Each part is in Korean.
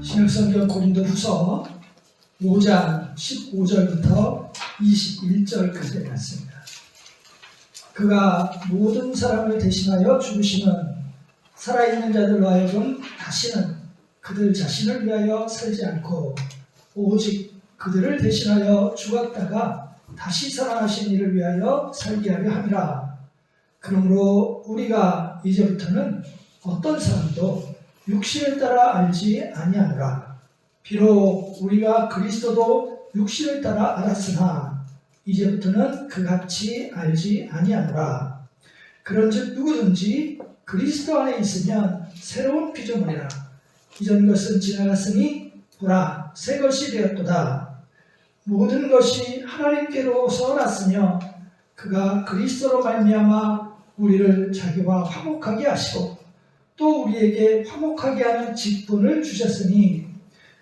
신약성경 고린도후서 5장 15절부터 21절까지 말씀입니다. 그가 모든 사람을 대신하여 죽으시면 살아있는 자들로 하여금 다시는 그들 자신을 위하여 살지 않고 오직 그들을 대신하여 죽었다가 다시 살아나신 이를 위하여 살게 하려 함이라. 그러므로 우리가 이제부터는 어떤 사람도 육신을 따라 알지 아니하노라. 비록 우리가 그리스도도 육신을 따라 알았으나 이제부터는 그같이 알지 아니하노라. 그런즉 누구든지 그리스도 안에 있으면 새로운 피조물이라. 이전 것은 지나갔으니 보라 새 것이 되었도다. 모든 것이 하나님께로서 났으며 그가 그리스도로 말미암아 우리를 자기와 화목하게 하시고 또 우리에게 화목하게 하는 직분을 주셨으니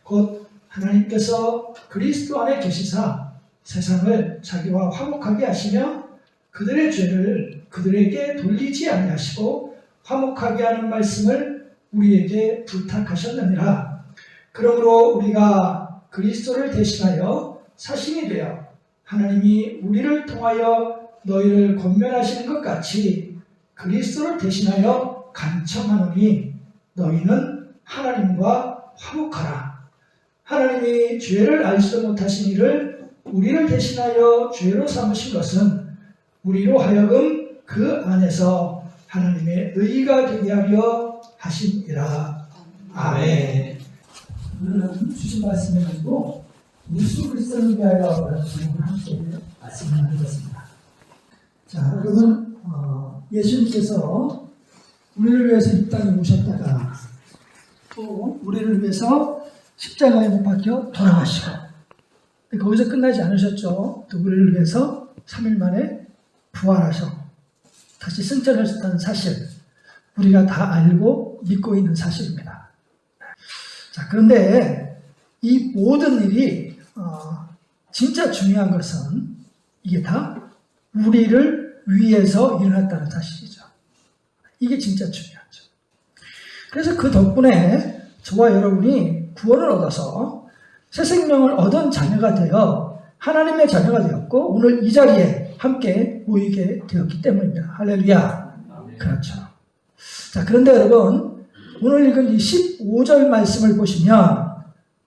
곧 하나님께서 그리스도 안에 계시사 세상을 자기와 화목하게 하시며 그들의 죄를 그들에게 돌리지 아니하시고 화목하게 하는 말씀을 우리에게 부탁하셨느니라. 그러므로 우리가 그리스도를 대신하여 사신이 되어 하나님이 우리를 통하여 너희를 권면하시는 것 같이 그리스도를 대신하여 간청하노니 너희는 하나님과 화목하라. 하나님이 죄를 알지도 못하신 이를 우리를 대신하여 죄로 삼으신 것은 우리로 하여금 그 안에서 하나님의 의가 되게 하려 하심이라. 아멘. 오늘은 주신 말씀을 가지고 예수 그리스도를 위하여 제목을 함께 말씀을 나누겠습니다. 자, 여러분 예수님께서 우리를 위해서 이 땅에 오셨다가 또 우리를 위해서 십자가에 못 박혀 돌아가시고 거기서 끝나지 않으셨죠. 또 우리를 위해서 3일 만에 부활하셔 다시 승천하셨다는 사실 우리가 다 알고 믿고 있는 사실입니다. 자, 그런데 이 모든 일이 진짜 중요한 것은 이게 다 우리를 위해서 일어났다는 사실이죠. 이게 진짜 중요하죠. 그래서 그 덕분에 저와 여러분이 구원을 얻어서 새 생명을 얻은 자녀가 되어 하나님의 자녀가 되었고 오늘 이 자리에 함께 모이게 되었기 때문입니다. 할렐루야. 그렇죠. 자, 그런데 여러분 오늘 읽은 이 15절 말씀을 보시면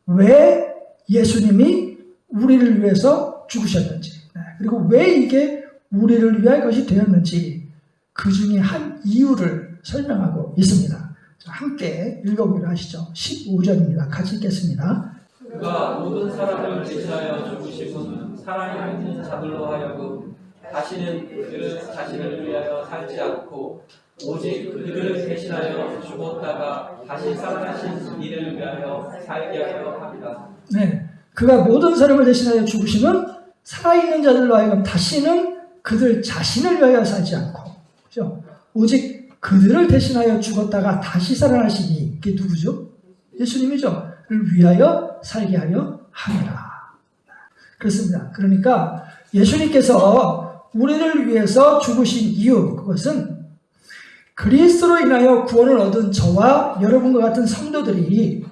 왜 예수님이 우리를 위해서 죽으셨는지 그리고 왜 이게 우리를 위한 것이 되었는지 그 중에 한 이유를 설명하고 있습니다. 함께 읽어보기로 하시죠. 15절입니다. 같이 읽겠습니다. 그가 모든 사람을 대신하여 죽으시고 살아있는 자들로 하여금 다시는 그들 자신을 위하여 살지 않고 오직 그들을 대신하여 죽었다가 다시 살아나신 이를 위하여 살게 하려 합니다. 네, 그가 모든 사람을 대신하여 죽으시면 살아있는 자들로 하여금 다시는 그들 자신을 위하여 살지 않고, 그죠? 오직 그들을 대신하여 죽었다가 다시 살아나시니 이게 누구죠? 예수님이죠. 를 위하여 살게 하려 함이라. 그렇습니다. 그러니까 예수님께서 우리를 위해서 죽으신 이유 그것은 그리스도로 인하여 구원을 얻은 저와 여러분과 같은 성도들이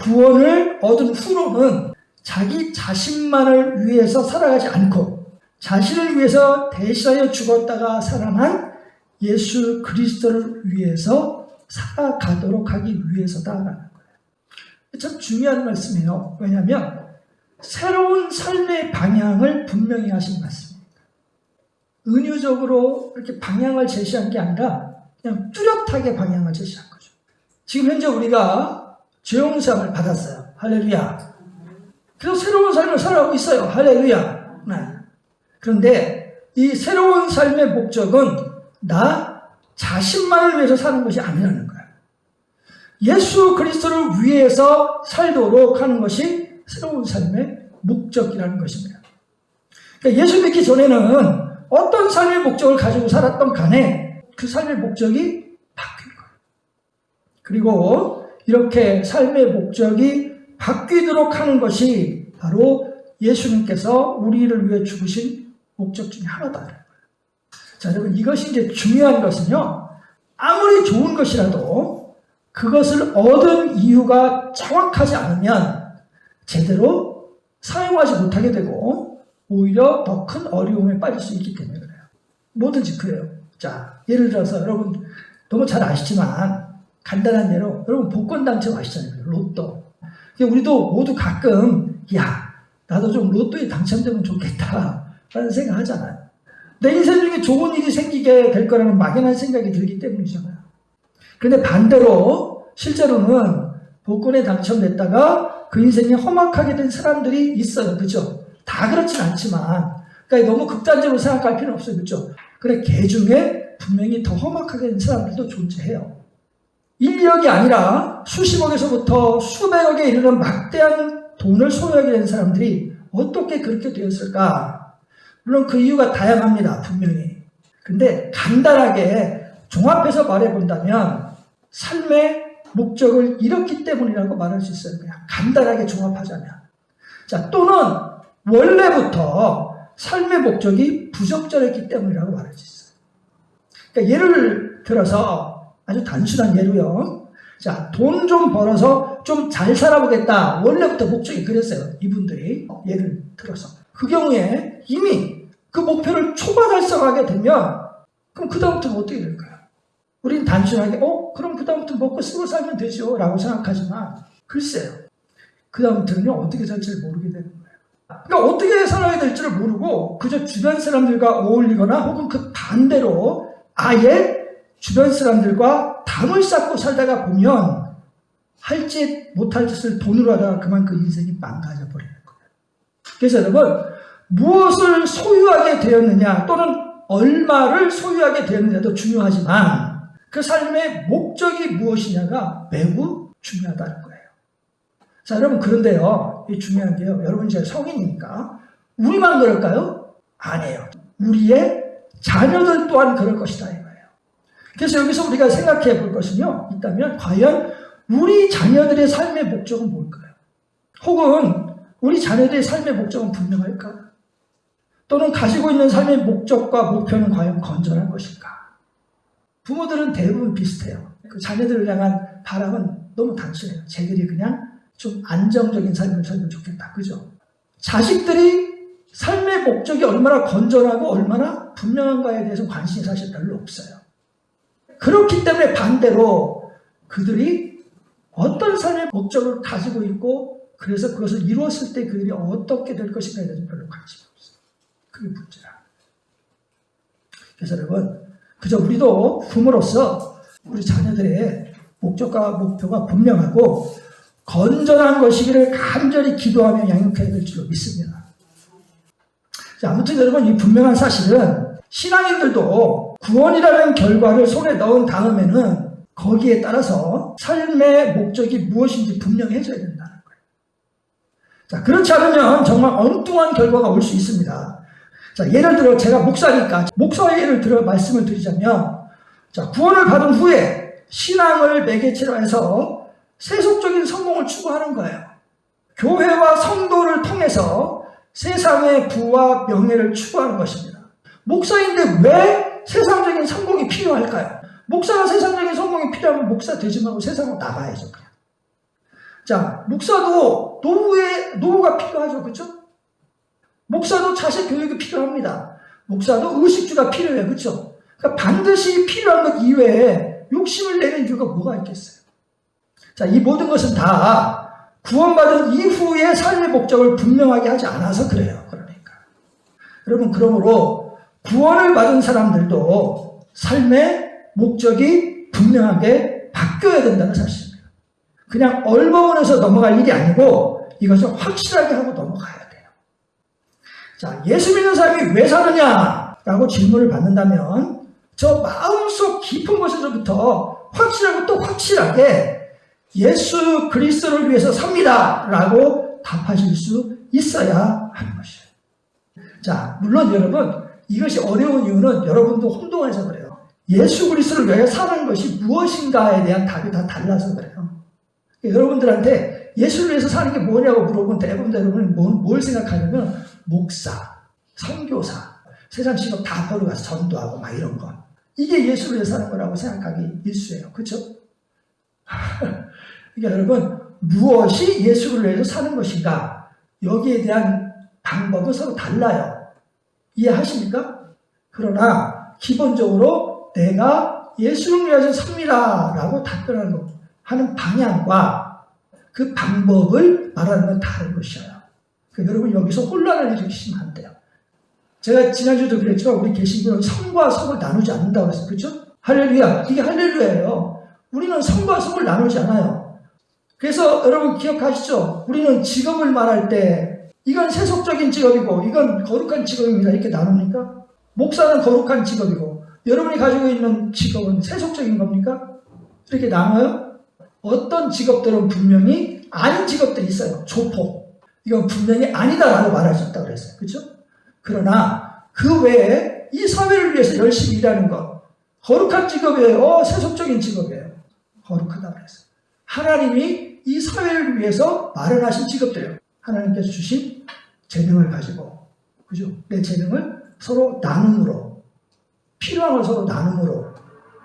구원을 얻은 후로는 자기 자신만을 위해서 살아가지 않고 자신을 위해서 대신하여 죽었다가 살아난 예수 그리스도를 위해서 살아가도록 하기 위해서다라는 거예요. 참 중요한 말씀이에요. 왜냐하면 새로운 삶의 방향을 분명히 하신 말씀입니다. 은유적으로 이렇게 방향을 제시한 게 아니라 그냥 뚜렷하게 방향을 제시한 거죠. 지금 현재 우리가 죄용서를 받았어요. 할렐루야. 그래서 새로운 삶을 살아가고 있어요. 할렐루야. 네. 그런데 이 새로운 삶의 목적은 나 자신만을 위해서 사는 것이 아니라는 거예요. 예수 그리스도를 위해서 살도록 하는 것이 새로운 삶의 목적이라는 것입니다. 그러니까 예수 믿기 전에는 어떤 삶의 목적을 가지고 살았던 간에 그 삶의 목적이 바뀐 거예요. 그리고 이렇게 삶의 목적이 바뀌도록 하는 것이 바로 예수님께서 우리를 위해 죽으신 목적 중에 하나다. 자, 여러분 이것이 이제 중요한 것은요. 아무리 좋은 것이라도 그것을 얻은 이유가 정확하지 않으면 제대로 사용하지 못하게 되고 오히려 더 큰 어려움에 빠질 수 있기 때문에 그래요. 뭐든지 그래요. 자, 예를 들어서 여러분 너무 잘 아시지만 간단한 예로 여러분 복권 당첨 아시잖아요. 로또. 우리도 모두 가끔 야 나도 좀 로또에 당첨되면 좋겠다 라는 생각 하잖아요. 내 인생 중에 좋은 일이 생기게 될 거라는 막연한 생각이 들기 때문이잖아요. 그런데 반대로 실제로는 복권에 당첨됐다가 그 인생이 험악하게 된 사람들이 있어요. 그죠? 다 그렇진 않지만 그러니까 너무 극단적으로 생각할 필요는 없어요. 그죠? 그래 개 중에 분명히 더 험악하게 된 사람들도 존재해요. 1억이 아니라 수십억에서부터 수백억에 이르는 막대한 돈을 소유하게 된 사람들이 어떻게 그렇게 되었을까? 물론 그 이유가 다양합니다. 분명히. 근데 간단하게 종합해서 말해본다면 삶의 목적을 잃었기 때문이라고 말할 수 있어요. 그냥 간단하게 종합하자면. 자, 또는 원래부터 삶의 목적이 부적절했기 때문이라고 말할 수 있어요. 그러니까 예를 들어서 아주 단순한 예로요. 자, 돈 좀 벌어서 좀 잘 살아보겠다. 원래부터 목적이 그랬어요. 이분들이. 예를 들어서. 그 경우에 이미 그 목표를 초과 달성하게 되면 그럼 그다음부터는 어떻게 될까요? 우리는 단순하게 그럼 그다음부터 먹고 쓰고 살면 되죠 라고 생각하지만 글쎄요. 그다음부터는 어떻게 살지를 모르게 되는 거예요. 그러니까 어떻게 살아야 될지를 모르고 그저 주변 사람들과 어울리거나 혹은 그 반대로 아예 주변 사람들과 담을 쌓고 살다가 보면 할 짓 못할 짓을 돈으로 하다가 그만 그 인생이 망가져 버리는 거예요. 그래서 여러분 무엇을 소유하게 되었느냐 또는 얼마를 소유하게 되었느냐도 중요하지만 그 삶의 목적이 무엇이냐가 매우 중요하다는 거예요. 자, 여러분 그런데요. 이 중요한 게요. 여러분 이제 성인이니까 우리만 그럴까요? 아니에요. 우리의 자녀들 또한 그럴 것이다 이거예요. 그래서 여기서 우리가 생각해 볼 것은요. 있다면 과연 우리 자녀들의 삶의 목적은 뭘까요? 혹은 우리 자녀들의 삶의 목적은 분명할까요? 또는 가지고 있는 삶의 목적과 목표는 과연 건전한 것일까? 부모들은 대부분 비슷해요. 그 자녀들을 향한 바람은 너무 단순해요. 쟤들이 그냥 좀 안정적인 삶을 살면 좋겠다. 그죠? 자식들이 삶의 목적이 얼마나 건전하고 얼마나 분명한가에 대해서 관심이 사실 별로 없어요. 그렇기 때문에 반대로 그들이 어떤 삶의 목적을 가지고 있고 그래서 그것을 이루었을 때 그들이 어떻게 될 것인가에 대해서 별로 관심이 없어요. 그게 문제라. 그래서 여러분 그저 우리도 부모로서 우리 자녀들의 목적과 목표가 분명하고 건전한 것이기를 간절히 기도하며 양육해야 될 줄로 믿습니다. 자, 아무튼 여러분 이 분명한 사실은 신앙인들도 구원이라는 결과를 손에 넣은 다음에는 거기에 따라서 삶의 목적이 무엇인지 분명해져야 된다는 거예요. 자, 그렇지 않으면 정말 엉뚱한 결과가 올 수 있습니다. 자, 예를 들어 제가 목사니까 목사의 예를 들어 말씀을 드리자면 자, 구원을 받은 후에 신앙을 매개체로 해서 세속적인 성공을 추구하는 거예요. 교회와 성도를 통해서 세상의 부와 명예를 추구하는 것입니다. 목사인데 왜 세상적인 성공이 필요할까요? 목사가 세상적인 성공이 필요하면 목사 되지 말고 세상으로 나가야죠. 그냥. 자, 목사도 노후가 필요하죠. 그렇죠? 목사도 자식 교육이 필요합니다. 목사도 의식주가 필요해요. 그렇죠? 그러니까 반드시 필요한 것 이외에 욕심을 내는 이유가 뭐가 있겠어요? 자, 이 모든 것은 다 구원받은 이후의 삶의 목적을 분명하게 하지 않아서 그래요. 그러니까. 여러분, 그러므로 구원을 받은 사람들도 삶의 목적이 분명하게 바뀌어야 된다는 사실입니다. 그냥 얼버무려서 넘어갈 일이 아니고 이것을 확실하게 하고 넘어가야 돼요. 자, 예수 믿는 사람이 왜 사느냐? 라고 질문을 받는다면 저 마음속 깊은 곳에서부터 확실하고 또 확실하게 예수 그리스도를 위해서 삽니다. 라고 답하실 수 있어야 하는 것이에요. 자, 물론 여러분 이것이 어려운 이유는 여러분도 혼동해서 그래요. 예수 그리스도를 위하여 사는 것이 무엇인가에 대한 답이 다 달라서 그래요. 여러분들한테 예수를 위해서 사는 게 뭐냐고 물어보면 대부분 여러분은 뭘 생각하냐면 목사, 선교사, 세상 직업 다 버려가서 전도하고 막 이런 거. 이게 예수를 위해서 사는 거라고 생각하기 일쑤예요. 그렇죠? 그러니까 여러분, 무엇이 예수를 위해서 사는 것인가? 여기에 대한 방법은 서로 달라요. 이해하십니까? 그러나 기본적으로 내가 예수를 위해서 삽니다 라고 답변하는 것, 하는 방향과 그 방법을 말하는 건 다른 것이에요. 그러니까 여러분 여기서 혼란을 일으키시면 안 돼요. 제가 지난주도 그랬지만 우리 개신교는 성과 속을 나누지 않는다고 했어요. 그렇죠? 할렐루야. 이게 할렐루야예요. 우리는 성과 속을 나누지 않아요. 그래서 여러분 기억하시죠? 우리는 직업을 말할 때 이건 세속적인 직업이고 이건 거룩한 직업입니다. 이렇게 나눕니까? 목사는 거룩한 직업이고 여러분이 가지고 있는 직업은 세속적인 겁니까? 이렇게 나눠요? 어떤 직업들은 분명히 아닌 직업들이 있어요. 조폭. 이건 분명히 아니다라고 말할 수 있다고 그랬어요. 그렇죠? 그러나 그 외에 이 사회를 위해서 열심히 일하는 것, 거룩한 직업이에요. 세속적인 직업이에요. 거룩하다고 그랬어요. 하나님이 이 사회를 위해서 마련하신 직업들이에요. 하나님께서 주신 재능을 가지고, 그죠? 내 재능을 서로 나눔으로, 필요한 걸 서로 나눔으로,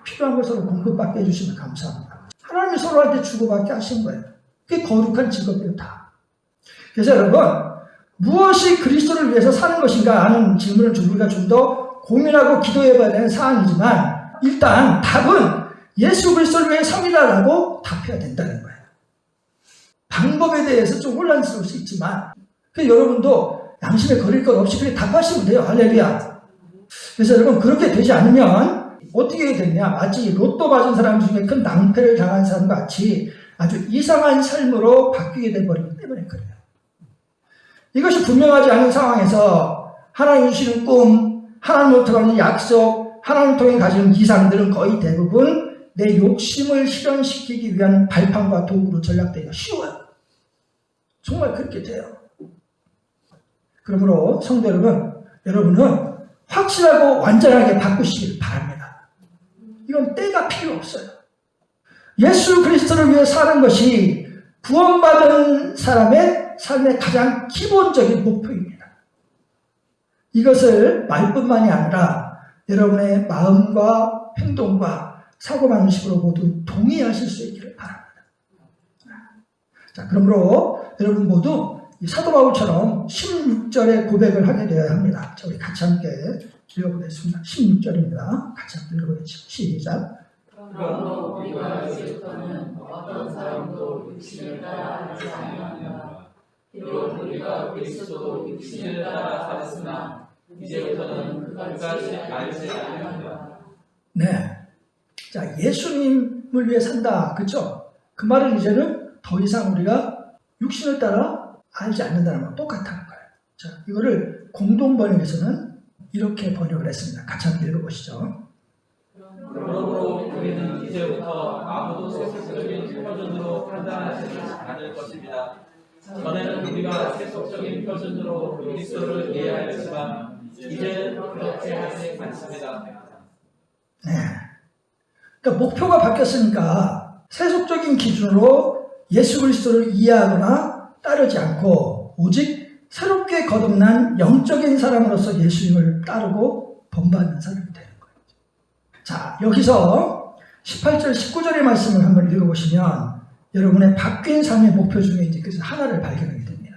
필요한 걸 서로 공급받게 해주시면 감사합니다. 하나님이 서로한테 주고받게 하신 거예요. 그게 거룩한 직업이에요, 다. 그래서 여러분, 무엇이 그리스도를 위해서 사는 것인가 하는 질문을 우리가 좀 더 고민하고 기도해 봐야 되는 사항이지만, 일단 답은 예수 그리스도를 위해 삽니다라고 답해야 된다는 거예요. 방법에 대해서 좀 혼란스러울 수 있지만, 여러분도 양심에 거릴 것 없이 그렇게 답하시면 돼요. 할렐루야. 그래서 여러분, 그렇게 되지 않으면 어떻게 되냐? 마치 로또 맞은 사람 중에 큰 낭패를 당한 사람 같이 아주 이상한 삶으로 바뀌게 돼버리기 때문에 그래요. 이것이 분명하지 않은 상황에서 하나님 주시는 꿈, 하나님으로부터 받는 약속, 하나님을 통해 가지는 이상들은 거의 대부분 내 욕심을 실현시키기 위한 발판과 도구로 전락되기가 쉬워요. 정말 그렇게 돼요. 그러므로 성도 여러분은 확실하고 완전하게 바꾸시길 바랍니다. 이건 때가 필요 없어요. 예수 그리스도를 위해 사는 것이 구원받은 사람의 삶의 가장 기본적인 목표입니다. 이것을 말뿐만이 아니라 여러분의 마음과 행동과 사고방식으로 모두 동의하실 수 있기를 바랍니다. 자, 그러므로 여러분 모두 이 사도 바울처럼 16절의 고백을 하게 되어야 합니다. 자, 우리 같이 함께 읽어보겠습니다. 16절입니다. 같이 함께 읽어보겠습니다. 시작. 그러므로 우리가 이제부터는 어떤 사람도 육신을 따라 하지 아니하노라. 비록 우리가 그리스도도 육신을 따라 살았으나 이제부터는 그같이 알지 아니하노라. 네. 자, 예수님을 위해 산다. 그렇죠? 그 말은 이제는 더 이상 우리가 육신을 따라 알지 않는다는 건 똑같다는 거예요. 자, 이거를 공동 번역에서는 이렇게 번역을 했습니다. 같이 한번 읽어보시죠. 그러므로 우리는 이제부터 아무도 세속적인 표준으로 판단하지 않을 것입니다. 전에는 우리가 세속적인 표준으로 그리스도를 이해하였지만 이제는 그렇게 하지 않습니다. 네. 그러니까 목표가 바뀌었으니까 세속적인 기준으로 예수 그리스도를 이해하거나 따르지 않고 오직 새롭게 거듭난 영적인 사람으로서 예수님을 따르고 본받는 사람이 되는 거예요. 자, 여기서 18절, 19절의 말씀을 한번 읽어보시면 여러분의 바뀐 삶의 목표 중에 이제 그래서 하나를 발견하게 됩니다.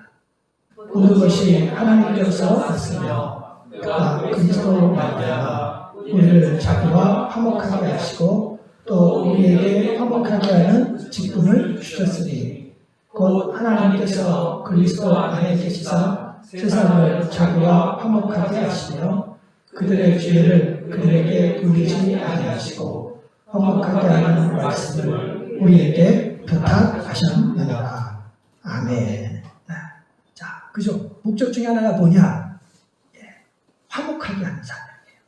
모든 것이 하나님께서 왔으며 그가 그리스도로 말미암아 우리를 자기와 화목하게 하시고 또 우리에게 화목하게 하는 직분을 주셨으니 곧 하나님께서 그리스도 안에 계시사 세상을 자기와 화목하게 하시며 그들의 죄를 그들에게 돌리지 아니하시고 화목하게 하는 말씀을 우리에게 부탁하셨느니라. 아멘. 자, 그죠? 목적 중에 하나가 뭐냐? 화목하게 하는 사람이에요.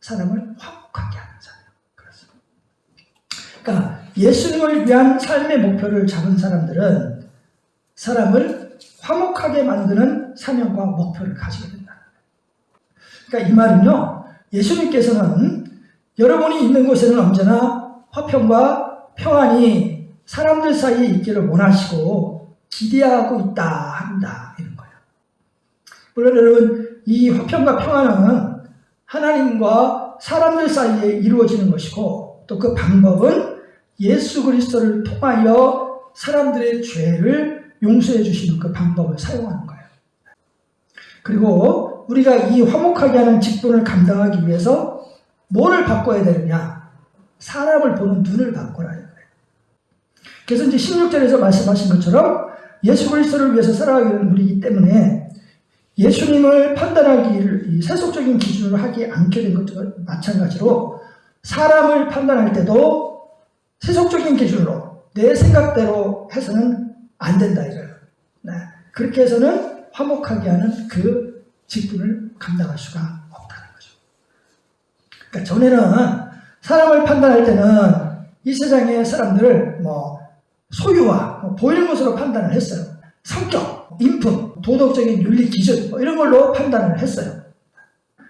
사람을 화목하게 하는 사람. 그렇습니다. 그러니까 예수님을 위한 삶의 목표를 잡은 사람들은 사람을 화목하게 만드는 사명과 목표를 가지게 된다. 그러니까 이 말은요, 예수님께서는 여러분이 있는 곳에는 언제나 화평과 평안이 사람들 사이에 있기를 원하시고 기대하고 있다 한다 이런 거예요. 물론 여러분, 이 화평과 평안은 하나님과 사람들 사이에 이루어지는 것이고 또 그 방법은 예수 그리스도를 통하여 사람들의 죄를 용서해 주시는 그 방법을 사용하는 거예요. 그리고 우리가 이 화목하게 하는 직분을 감당하기 위해서 뭐를 바꿔야 되느냐? 사람을 보는 눈을 바꿔라는 거예요. 그래서 이제 16절에서 말씀하신 것처럼 예수 그리스도를 위해서 살아가기 위한 우리이기 때문에 예수님을 판단하기를 이 세속적인 기준으로 하지 않게 된 것과 마찬가지로 사람을 판단할 때도 세속적인 기준으로 내 생각대로 해서는 안 된다 이거예요. 네. 그렇게 해서는 화목하게 하는 그 직분을 감당할 수가 없다는 거죠. 그러니까 전에는 사람을 판단할 때는 이 세상의 사람들을 소유와 보이는 것으로 판단을 했어요. 성격, 인품, 도덕적인 윤리 기준 이런 걸로 판단을 했어요.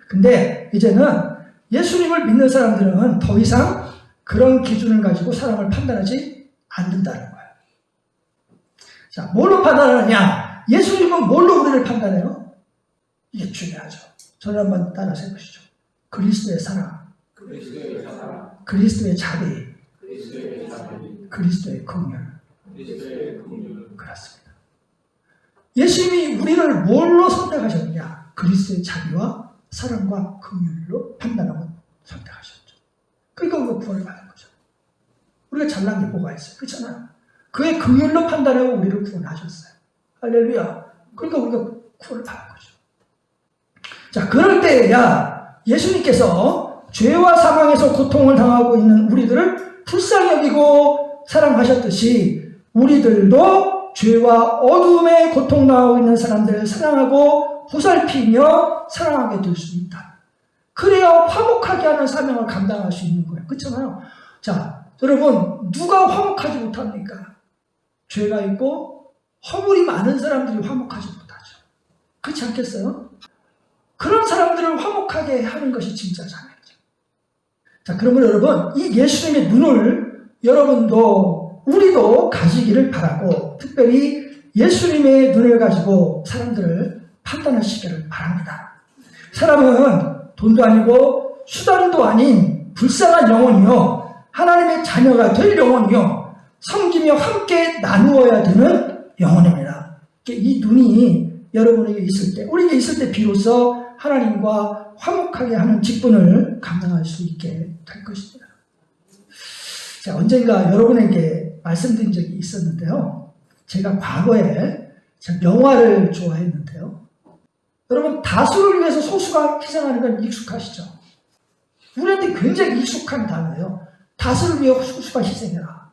근데 이제는 예수님을 믿는 사람들은 더 이상 그런 기준을 가지고 사람을 판단하지 않는다는 거예요. 자, 뭘로 판단하느냐? 예수님은 뭘로 우리를 판단해요? 이게 중요하죠. 저를 한번 따라서 해보시죠. 그리스도의 사랑, 그리스도의 자비, 그리스도의 긍휼. 그렇습니다. 예수님이 우리를 뭘로 선택하셨느냐? 그리스도의 자비와 사랑과 긍휼로 판단하고 선택하셨죠. 그러니까 우리가 구원을 받은 거죠. 우리가 잘난 게 뭐가 있어요? 그렇잖아요. 그의 긍휼로 판단하고 우리를 구원하셨어요. 할렐루야. 그러니까 우리가 구원을 받은 거죠. 자, 그럴 때야 예수님께서 죄와 사망에서 고통을 당하고 있는 우리들을 불쌍히 여기고 사랑하셨듯이 우리들도 죄와 어둠에 고통당하고 있는 사람들을 사랑하고 보살피며 사랑하게 될 수 있다. 그래야 화목하게 하는 사명을 감당할 수 있는 거예요. 그렇잖아요. 자, 여러분 누가 화목하지 못합니까? 죄가 있고 허물이 많은 사람들이 화목하지 못하죠. 그렇지 않겠어요? 그런 사람들을 화목하게 하는 것이 진짜 자매죠. 자, 그러면 여러분 이 예수님의 눈을 여러분도 우리도 가지기를 바라고 특별히 예수님의 눈을 가지고 사람들을 판단하시기를 바랍니다. 사람은 돈도 아니고 수단도 아닌 불쌍한 영혼이요 하나님의 자녀가 될 영혼이요 섬기며 함께 나누어야 되는 영혼입니다. 이 눈이 여러분에게 있을 때 우리에게 있을 때 비로소 하나님과 화목하게 하는 직분을 감당할 수 있게 될 것입니다. 자, 언젠가 여러분에게 말씀드린 적이 있었는데요. 제가 과거에 영화를 좋아했는데요. 여러분 다수를 위해서 소수가 희생하는 건 익숙하시죠? 우리한테 굉장히 익숙한 단어예요. 다수를 위해 소수가 희생해라.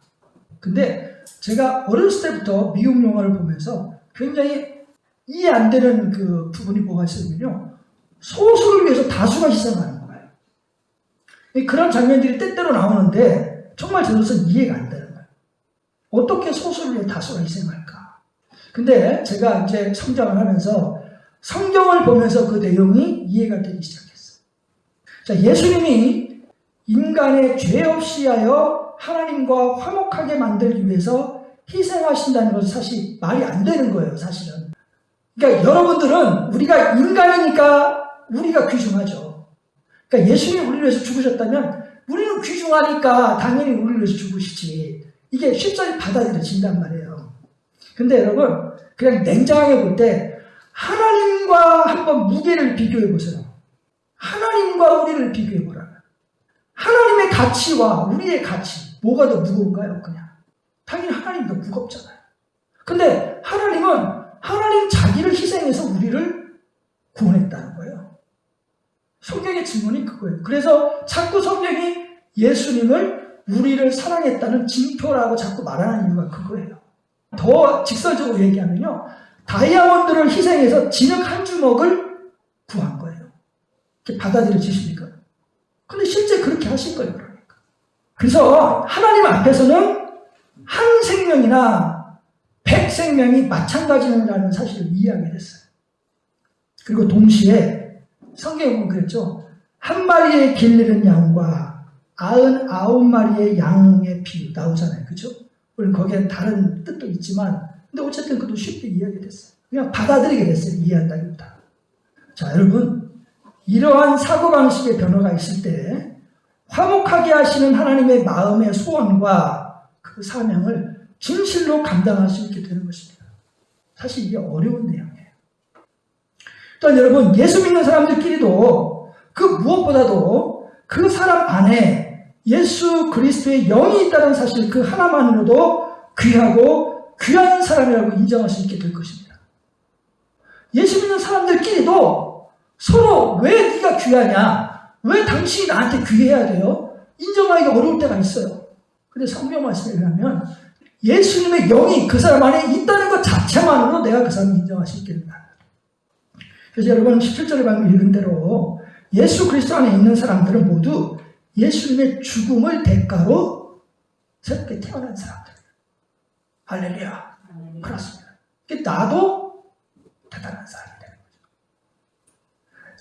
근데 제가 어렸을 때부터 미국 영화를 보면서 굉장히 이해 안 되는 그 부분이 뭐가 있었냐면요. 소수를 위해서 다수가 희생하는 거예요. 그런 장면들이 때때로 나오는데 정말 저로서는 이해가 안 되는 거예요. 어떻게 소수를 위해 다수가 희생할까? 근데 제가 이제 성장을 하면서 성경을 보면서 그 내용이 이해가 되기 시작했어요. 자, 예수님이 인간의 죄 없이 하여 하나님과 화목하게 만들기 위해서 희생하신다는 것은 사실 말이 안 되는 거예요, 사실은. 그러니까 여러분들은 우리가 인간이니까 우리가 귀중하죠. 그러니까 예수님이 우리를 위해서 죽으셨다면 우리는 귀중하니까 당연히 우리를 위해서 죽으시지. 이게 쉽사리 받아들여진단 말이에요. 근데 여러분 그냥 냉정하게 볼 때 하나님과 한번 무게를 비교해 보세요. 하나님과 우리를 비교해 보라. 하나님의 가치와 우리의 가치 뭐가 더 무거운가요? 그냥 당연히 하나님이 더 무겁잖아요. 근데 하나님은 하나님 자기를 희생해서 우리를 구원했다는 거예요. 성경의 질문이 그거예요. 그래서 자꾸 성경이 예수님을 우리를 사랑했다는 징표라고 자꾸 말하는 이유가 그거예요. 더 직설적으로 얘기하면요. 다이아몬드를 희생해서 진흙 한 주먹을 구한 거예요. 이렇게 받아들여지십니까? 근데 실제 그렇게 하신 거예요. 그러니까. 그래서 하나님 앞에서는 한 생명이나 100생명이 마찬가지라는 사실을 이해하게 됐어요. 그리고 동시에 성경에 보면 그랬죠. 한 마리의 길르는 양과 99마리의 양의 비유 나오잖아요. 그렇죠? 물론 거기엔 다른 뜻도 있지만 근데 어쨌든 그것도 쉽게 이해하게 됐어요. 그냥 받아들이게 됐어요. 이해한다기보다. 자, 여러분 이러한 사고방식의 변화가 있을 때 화목하게 하시는 하나님의 마음의 소원과 그 사명을 진실로 감당할 수 있게 되는 것입니다. 사실 이게 어려운 내용이에요. 또한 여러분, 예수 믿는 사람들끼리도 그 무엇보다도 그 사람 안에 예수 그리스도의 영이 있다는 사실 그 하나만으로도 귀하고 귀한 사람이라고 인정할 수 있게 될 것입니다. 예수 믿는 사람들끼리도 서로 왜 네가 귀하냐, 왜 당신이 나한테 귀해야 돼요? 인정하기가 어려울 때가 있어요. 근데 성경 말씀에 의하면 예수님의 영이 그 사람 안에 있다는 것 자체만으로 내가 그 사람을 인정할 수 있게 된다. 그래서 여러분 17절에 방금 읽은 대로 예수 그리스도 안에 있는 사람들은 모두 예수님의 죽음을 대가로 새롭게 태어난 사람들. 할렐루야. 그렇습니다. 나도 대단한 사람이 되는 거죠.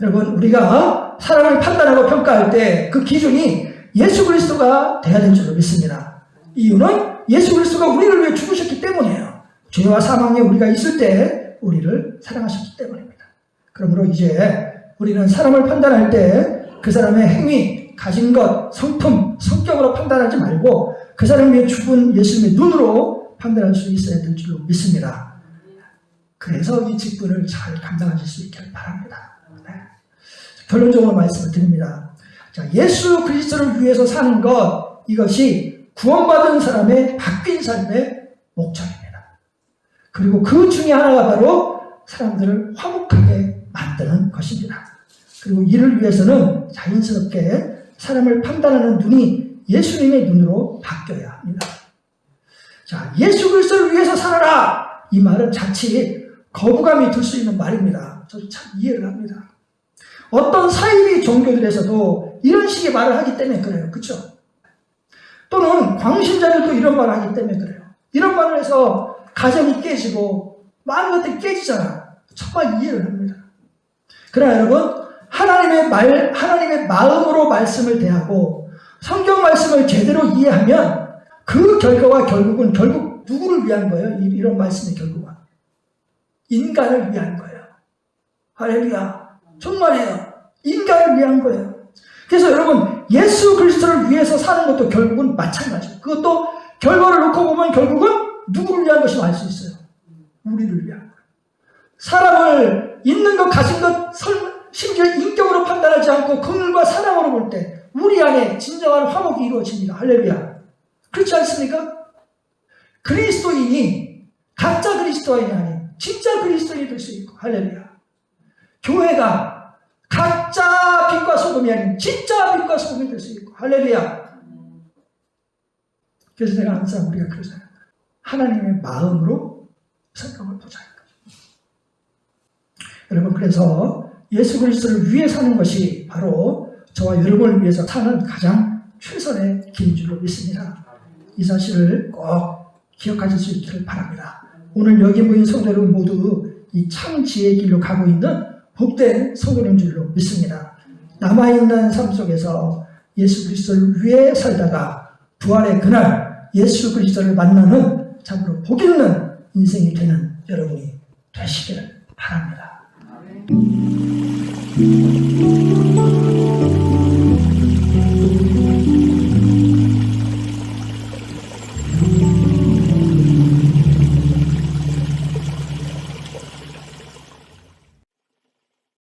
여러분, 우리가 사람을 판단하고 평가할 때 그 기준이 예수 그리스도가 돼야 될 줄로 믿습니다. 이유는 예수 그리스도가 우리를 위해 죽으셨기 때문이에요. 죄와 사망에 우리가 있을 때 우리를 사랑하셨기 때문입니다. 그러므로 이제 우리는 사람을 판단할 때 그 사람의 행위, 가진 것, 성품, 성격으로 판단하지 말고 그 사람 위해 죽은 예수님의 눈으로 판단할 수 있어야 될 줄로 믿습니다. 그래서 이 직분을 잘 감당하실 수 있기를 바랍니다. 네. 결론적으로 말씀을 드립니다. 자, 예수 그리스도를 위해서 사는 것, 이것이 구원받은 사람의 바뀐 삶의 목적입니다. 그리고 그 중에 하나가 바로 사람들을 화목하게 만드는 것입니다. 그리고 이를 위해서는 자연스럽게 사람을 판단하는 눈이 예수님의 눈으로 바뀌어야 합니다. 자, 예수 그리스도를 위해서 살아라! 이 말은 자칫 거부감이 들 수 있는 말입니다. 저도 참 이해를 합니다. 어떤 사이비 종교들에서도 이런 식의 말을 하기 때문에 그래요. 그렇죠? 또는 광신자들도 이런 말을 하기 때문에 그래요. 이런 말을 해서 가정이 깨지고 많은 것들이 깨지잖아. 정말 이해를 합니다. 그러나 여러분, 하나님의 마음으로 말씀을 대하고 성경 말씀을 제대로 이해하면 그 결과가 결국 누구를 위한 거예요? 이런 말씀의 결국은 인간을 위한 거예요. 할렐루야. 정말이에요. 인간을 위한 거예요. 그래서 여러분, 예수 그리스도를 위해서 사는 것도 결국은 마찬가지예요. 그것도 결과를 놓고 보면 결국은 누구를 위한 것이 알 수 있어요. 우리를 위한 거예요. 사람을 있는 것, 가진 것, 심지어 인격으로 판단하지 않고 긍휼과 사랑으로 볼 때 우리 안에 진정한 화목이 이루어집니다. 할렐루야. 그렇지 않습니까? 그리스도인이 가짜 그리스도인이 아닌 진짜 그리스도인이 될 수 있고, 할렐루야. 교회가 가짜 빛과 소금이 아닌 진짜 빛과 소금이 될 수 있고, 할렐루야. 그래서 내가 항상 우리가 그러잖아요. 하나님의 마음으로 성경을 보자는 거죠. 여러분, 그래서 예수 그리스도를 위해 사는 것이 바로 저와 여러분을 위해서 사는 가장 최선의 길인 줄로 믿습니다. 이 사실을 꼭 기억하실 수 있기를 바랍니다. 오늘 여기 모인 성도 여러분 모두 이 참 지혜의 길로 가고 있는 복된 성도인 줄로 믿습니다. 남아있는 삶 속에서 예수 그리스도를 위해 살다가 부활의 그날 예수 그리스도를 만나는 참으로 복 있는 인생이 되는 여러분이 되시기를 바랍니다.